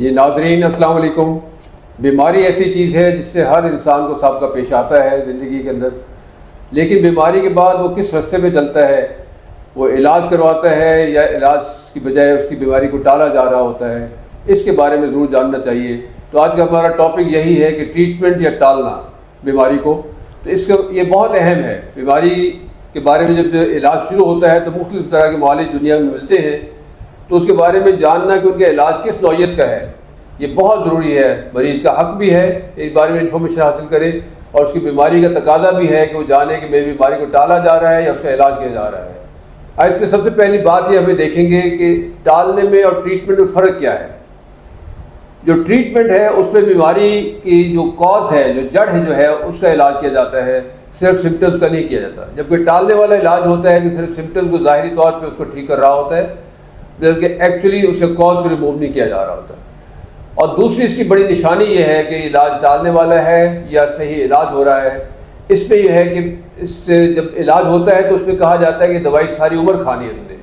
جی ناظرین السلام علیکم۔ بیماری ایسی چیز ہے جس سے ہر انسان کو سابقہ پیش آتا ہے زندگی کے اندر، لیکن بیماری کے بعد وہ کس راستے پہ چلتا ہے، وہ علاج کرواتا ہے یا علاج کی بجائے اس کی بیماری کو ٹالا جا رہا ہوتا ہے، اس کے بارے میں ضرور جاننا چاہیے۔ تو آج کا ہمارا ٹاپک یہی ہے کہ ٹریٹمنٹ یا ٹالنا بیماری کو۔ تو اس کا یہ بہت اہم ہے۔ بیماری کے بارے میں جب علاج شروع ہوتا ہے تو مختلف طرح کے معالج دنیا میں ملتے ہیں، تو اس کے بارے میں جاننا کہ ان کا علاج کس نوعیت کا ہے یہ بہت ضروری ہے۔ مریض کا حق بھی ہے اس بارے میں انفارمیشن حاصل کرے، اور اس کی بیماری کا تقاضا بھی ہے کہ وہ جانے کہ میری بیماری کو ٹالا جا رہا ہے یا اس کا علاج کیا جا رہا ہے۔ آج کی سب سے پہلی بات یہ ہمیں دیکھیں گے کہ ٹالنے میں اور ٹریٹمنٹ میں فرق کیا ہے۔ جو ٹریٹمنٹ ہے اس میں بیماری کی جو کاز ہے، جو جڑ ہے جو ہے، اس کا علاج کیا جاتا ہے، صرف سمپٹمز کا نہیں کیا جاتا۔ جبکہ ٹالنے والا علاج ہوتا ہے کہ صرف سمپٹمز کو ظاہری طور پہ اس کو ٹھیک کر رہا ہوتا ہے، جبکہ ایکچولی اس کے کاز کو ریموو نہیں کیا جا رہا ہوتا۔ اور دوسری اس کی بڑی نشانی یہ ہے کہ علاج ٹالنے والا ہے یا صحیح علاج ہو رہا ہے۔ اس میں یہ ہے کہ اس سے جب علاج ہوتا ہے تو اس میں کہا جاتا ہے کہ دوائی ساری عمر کھانی ہے تم نے۔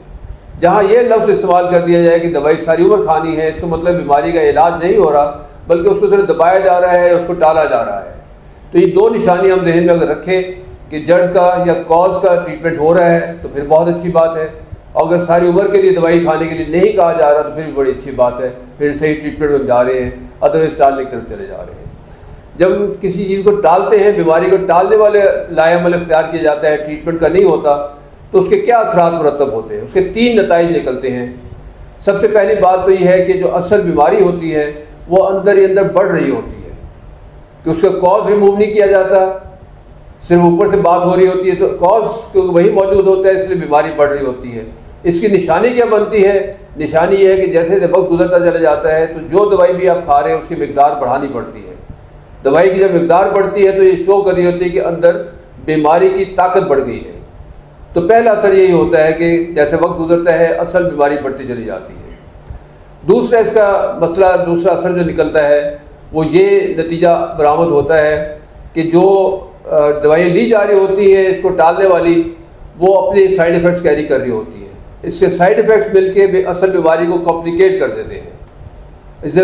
جہاں یہ لفظ استعمال کر دیا جائے کہ دوائی ساری عمر کھانی ہے، اس کا مطلب بیماری کا علاج نہیں ہو رہا بلکہ اس کو صرف دبایا جا رہا ہے، اس کو ٹالا جا رہا ہے۔ تو یہ دو نشانی ہم ذہن میں اگر رکھیں کہ جڑ کا یا کاز کا ٹریٹمنٹ ہو رہا ہے تو پھر بہت اچھی بات ہے، اور اگر ساری عمر کے لیے دوائی کھانے کے لیے نہیں کہا جا رہا تو پھر بھی بڑی اچھی بات ہے، پھر صحیح ٹریٹمنٹ میں جا رہے ہیں، ادروائز ٹالنے کی طرف چلے جا رہے ہیں۔ جب کسی چیز کو ٹالتے ہیں، بیماری کو ٹالنے والے لائے عمل اختیار کیا جاتا ہے، ٹریٹمنٹ کا نہیں ہوتا، تو اس کے کیا اثرات مرتب ہوتے ہیں؟ اس کے 3 نتائج نکلتے ہیں۔ سب سے پہلی بات تو یہ ہے کہ جو اصل بیماری ہوتی ہے وہ اندر ہی اندر بڑھ رہی ہوتی ہے، کہ اس کا کاز ریموو نہیں کیا جاتا، صرف اوپر سے بات ہو رہی ہوتی ہے، تو کاز کیونکہ وہی موجود ہوتا ہے اس لیے بیماری بڑھ رہی ہوتی ہے۔ اس کی نشانی کیا بنتی ہے؟ نشانی یہ ہے کہ جیسے وقت گزرتا چلا جاتا ہے تو جو دوائی بھی آپ کھا رہے ہیں اس کی مقدار بڑھانی پڑتی ہے۔ دوائی کی جب مقدار بڑھتی ہے تو یہ شو کر رہی ہوتی ہے کہ اندر بیماری کی طاقت بڑھ گئی ہے۔ تو پہلا اثر یہی ہوتا ہے کہ جیسے وقت گزرتا ہے اصل بیماری بڑھتی چلی جاتی ہے۔ دوسرا اس کا مسئلہ، دوسرا اثر جو نکلتا ہے وہ یہ نتیجہ برآمد ہوتا ہے کہ جو دوائیں لی جا رہی ہوتی ہیں اس کو ٹالنے والی، وہ اپنے سائیڈ ایفیکٹس کیری کر رہی ہوتی ہیں۔ اس کے سائیڈ ایفیکٹس مل کے اصل بیماری کو کمپلیکیٹ کر دیتے ہیں۔ اس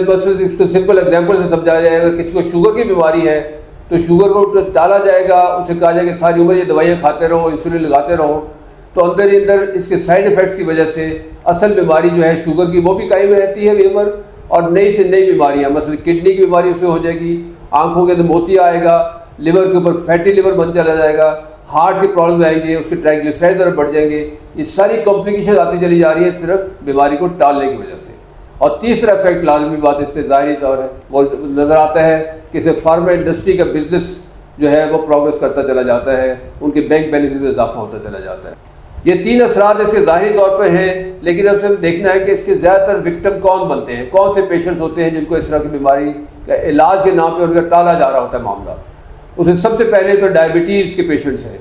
کو سمپل ایگزامپل سے سمجھایا جائے گا، کسی کو شوگر کی بیماری ہے تو شوگر کو ٹالا جائے گا، اسے کہا جائے گا کہ ساری عمر یہ دوائیاں کھاتے رہو، انسولین لگاتے رہو، تو اندر ہی اندر اس کے سائیڈ ایفیکٹس کی وجہ سے اصل بیماری جو ہے شوگر کی وہ بھی قائم رہتی ہے عمر، اور نئی سے نئی بیماریاں، مثلا کڈنی کی بیماری اس میں ہو جائے گی، آنکھوں کے اندر موتیا آئے گا، لیور کے اوپر فیٹی لیور بن چلا جائے گا، ہارٹ کے پرابلم آئیں گے، اس کے ٹرائگلیسرائڈ طرف بڑھ جائیں گے۔ یہ ساری کمپلیکیشن آتی چلی جا رہی ہے صرف بیماری کو ٹالنے کی وجہ سے۔ اور تیسرا افیکٹ لازمی بات اس سے ظاہری طور ہے وہ نظر آتا ہے کہ اسے فارما انڈسٹری کا بزنس جو ہے وہ پروگرس کرتا چلا جاتا ہے، ان کے بینک بیلنس میں اضافہ ہوتا چلا جاتا ہے۔ یہ 3 اثرات اس کے ظاہری طور پہ ہیں، لیکن اب سے دیکھنا ہے کہ اس کے زیادہ تر وکٹم کون بنتے ہیں، کون سے پیشنٹس ہوتے ہیں جن کو اس طرح کی بیماری کا علاج کے نام پہ ان کا ٹالا جا رہا ہوتا ہے معاملہ۔ اسے سب سے پہلے تو ڈائبٹیز کے پیشنٹس ہیں،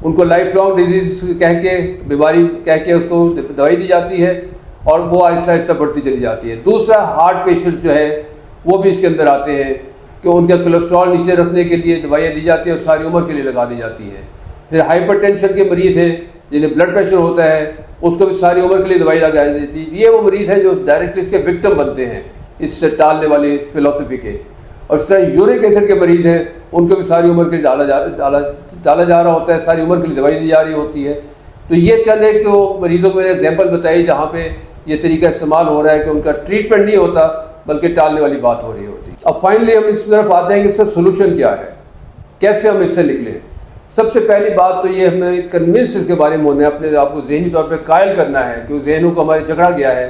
ان کو لائف لانگ ڈیزیز کہہ کے، بیماری کہہ کے اس کو دوائی دی جاتی ہے اور وہ آہستہ آہستہ بڑھتی چلی جاتی ہے۔ دوسرا ہارٹ پیشنٹس جو ہے وہ بھی اس کے اندر آتے ہیں کہ ان کا کولیسٹرول نیچے رکھنے کے لیے دوائیاں دی جاتی ہیں اور ساری عمر کے لیے لگا دی جاتی ہیں۔ پھر ہائپر ٹینشن کے مریض ہیں جنہیں بلڈ پریشر ہوتا ہے، اس کو بھی ساری عمر کے لیے دوائی لگائی جاتی ہے۔ یہ وہ مریض ہیں جو ڈائریکٹلی اس کے وکٹم بنتے ہیں اس سے ٹالنے والی فلسفی کے۔ اور اس طرح یورک ایسڈ کے مریض ہیں، ان کو بھی ساری عمر کے لیے ڈالا جا رہا ہوتا ہے، ساری عمر کے لیے دوائی دی جا رہی ہوتی ہے۔ تو یہ چند ایک مریضوں کو میں نے ایگزامپل بتائی جہاں پہ یہ طریقہ استعمال ہو رہا ہے کہ ان کا ٹریٹمنٹ نہیں ہوتا بلکہ ٹالنے والی بات ہو رہی ہوتی ہے۔ اب فائنلی ہم اس طرف آتے ہیں کہ اس کا سولوشن کیا ہے، کیسے ہم اس سے نکلیں۔ سب سے پہلی بات تو یہ ہمیں کنونس اس کے بارے میں ہونا ہے، اپنے آپ کو ذہنی طور پہ قائل کرنا ہے کہ ذہنوں کو ہمارے جکڑا گیا ہے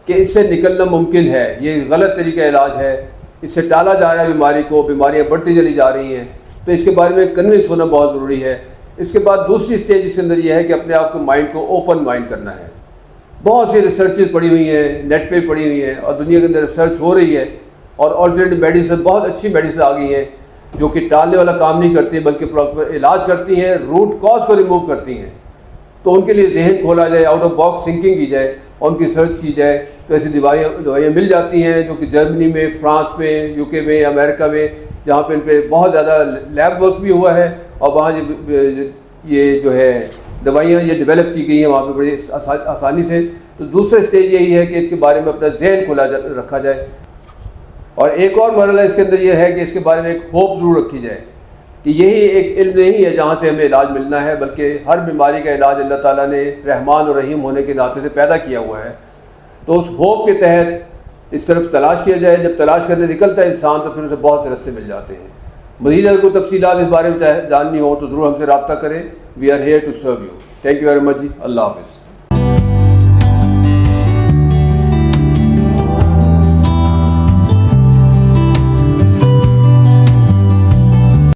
کہ اس سے نکلنا ممکن ہے، یہ غلط طریقہ علاج ہے، اس سے ٹالا جا رہا ہے بیماری کو، بیماریاں بڑھتی چلی جا رہی ہیں، تو اس کے بارے میں کنونس ہونا بہت ضروری ہے۔ اس کے بعد دوسری اسٹیج اس کے اندر یہ ہے کہ اپنے آپ کو مائنڈ کو اوپن مائنڈ کرنا ہے۔ بہت سی ریسرچز پڑھی ہوئی ہیں، نیٹ پہ پڑھی ہوئی ہیں، اور دنیا کے اندر ریسرچ ہو رہی ہے، اور آلٹرنیٹیو میڈیسن، بہت اچھی میڈیسن آ گئی ہیں جو کہ ٹالنے والا کام نہیں کرتی بلکہ پراپر علاج کرتی ہیں، روٹ کاز کو ریموو کرتی ہیں۔ تو ان کے لیے ذہن کھولا جائے، آؤٹ آف باکس تھنکنگ کی جائے اور ان کی ریسرچ کی جائے، تو ایسی دوائیاں مل جاتی ہیں جو کہ جرمنی میں، فرانس میں، UK میں، امریکہ میں، جہاں پہ ان پہ بہت زیادہ لیب ورک بھی ہوا ہے، اور وہاں یہ جو ہے دوائیاں یہ ڈیولپ کی گئی ہیں وہاں پہ بڑی آسانی سے۔ تو دوسرا اسٹیج یہی ہے کہ اس کے بارے میں اپنا ذہن کھلا رکھا جائے۔ اور ایک اور مرحلہ اس کے اندر یہ ہے کہ اس کے بارے میں ایک ہوپ ضرور رکھی جائے کہ یہی ایک علم نہیں ہے جہاں سے ہمیں علاج ملنا ہے، بلکہ ہر بیماری کا علاج اللہ تعالیٰ نے رحمان اور رحیم ہونے کے ناطے سے پیدا کیا ہوا ہے۔ تو اس ہوپ کے تحت اس طرف تلاش کیا جائے، جب تلاش کرنے نکلتا ہے انسان تو پھر اسے بہت سے رستے مل جاتے ہیں۔ مزید اگر کوئی تفصیلات اس بارے میں جاننی ہو تو ضرور ہم سے رابطہ کریں۔ We are here to serve you. Thank you very much جی، اللہ حافظ۔